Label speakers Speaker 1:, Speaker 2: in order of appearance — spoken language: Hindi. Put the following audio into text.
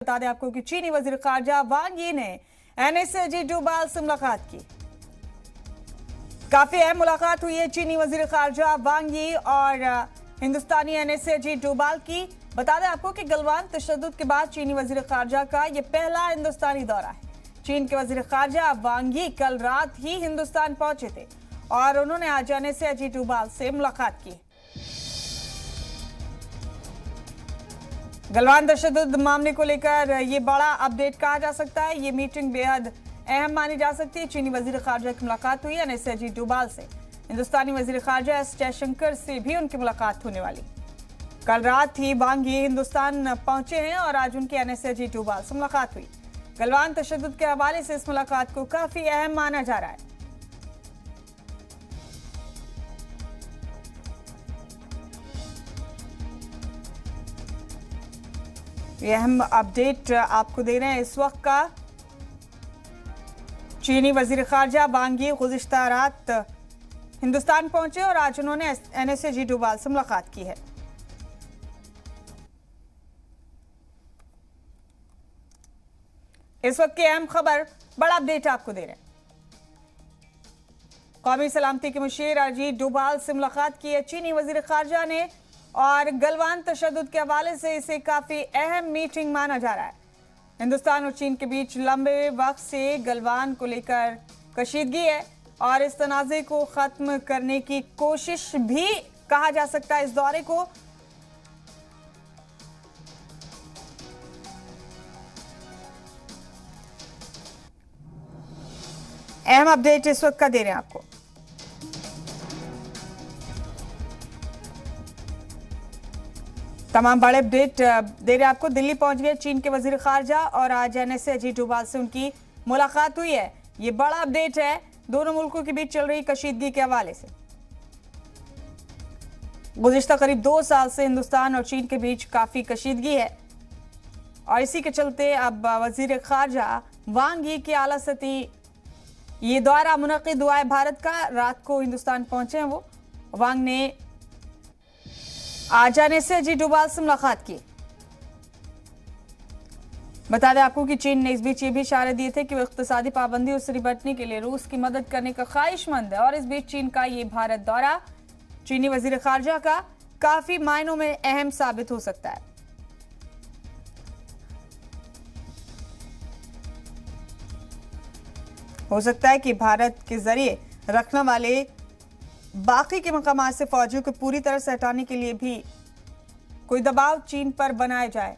Speaker 1: बता दें आपको कि चीनी वजीर खारजा वांग यी ने एनएसजी डोभाल से मुलाकात की। काफी अहम मुलाकात हुई है चीनी वजीर खारजा वांग यी और हिंदुस्तानी एनएसजी डोभाल की। बता दें आपको कि गलवान तशद्दुद के बाद चीनी वजीर खारजा का यह पहला हिंदुस्तानी दौरा है। चीन के वजीर खारजा वांग यी कल रात ही हिंदुस्तान पहुंचे थे और उन्होंने आज एनएसजी डोभाल से मुलाकात की। गलवान तशद्दुद मामले को लेकर ये बड़ा अपडेट कहा जा सकता है। ये मीटिंग बेहद अहम मानी जा सकती है। चीनी वजीर खारजा की मुलाकात हुई एनएसजी डोभाल से। हिंदुस्तानी वजीर खारजा एस जयशंकर से भी उनकी मुलाकात होने वाली। कल रात ही वांग यी हिंदुस्तान पहुंचे हैं और आज उनकी एनएसजी डोभाल से मुलाकात हुई। गलवान तशद्दुद के हवाले से इस मुलाकात को काफी अहम माना जा रहा है। ये अहम अपडेट आपको दे रहे हैं इस वक्त का। चीनी वजीर खारजा वांग यी गुज़िश्ता रात हिंदुस्तान पहुंचे और आज उन्होंने एनएसजी डोभाल से मुलाकात की है। इस वक्त की अहम खबर, बड़ा अपडेट आपको दे रहे हैं। कौमी सलामती के मुशीर अजीत डोभाल से मुलाकात की है चीनी वजीर खारजा ने और गलवान तशद्दुद के हवाले से इसे काफी अहम मीटिंग माना जा रहा है। हिंदुस्तान और चीन के बीच लंबे वक्त से गलवान को लेकर कशीदगी है और इस तनाज़े को खत्म करने की कोशिश भी कहा जा सकता है इस दौरे को। अहम अपडेट इस वक्त का दे रहे हैं आपको। तमाम बड़े अपडेट दे रहे आपको। दिल्ली पहुंच गए चीन के वजीर खारजा और आज एनएसजी डोभाल से उनकी मुलाकात हुई है। ये बड़ा अपडेट है दोनों मुल्कों के बीच चल रही कशीदगी के हवाले से। गुज़िश्ता करीब 2 साल से हिंदुस्तान और चीन के बीच काफी कशीदगी है और इसी के चलते अब वजीर खारजा वांग यी की आला सतही ये दौरा मुनक़िद हुआ है भारत का। रात को हिंदुस्तान पहुंचे हैं वो। वांग ने आज एनएसजी डोभाल से मुलाकात की। बता दें आपको कि चीन ने इस बीच ये भी इशारे दिए थे कि वो इक़्तिसादी पाबंदियों से निपटने के लिए रूस की मदद करने का ख्वाहिशमंद है और इस बीच चीन का ये भारत दौरा चीनी वजीर खारजा का काफी मायनों में अहम साबित हो सकता है। हो सकता है कि भारत के जरिए रखने वाले बाकी के मकामात से फौजियों को पूरी तरह से हटाने के लिए भी कोई दबाव चीन पर बनाया जाए।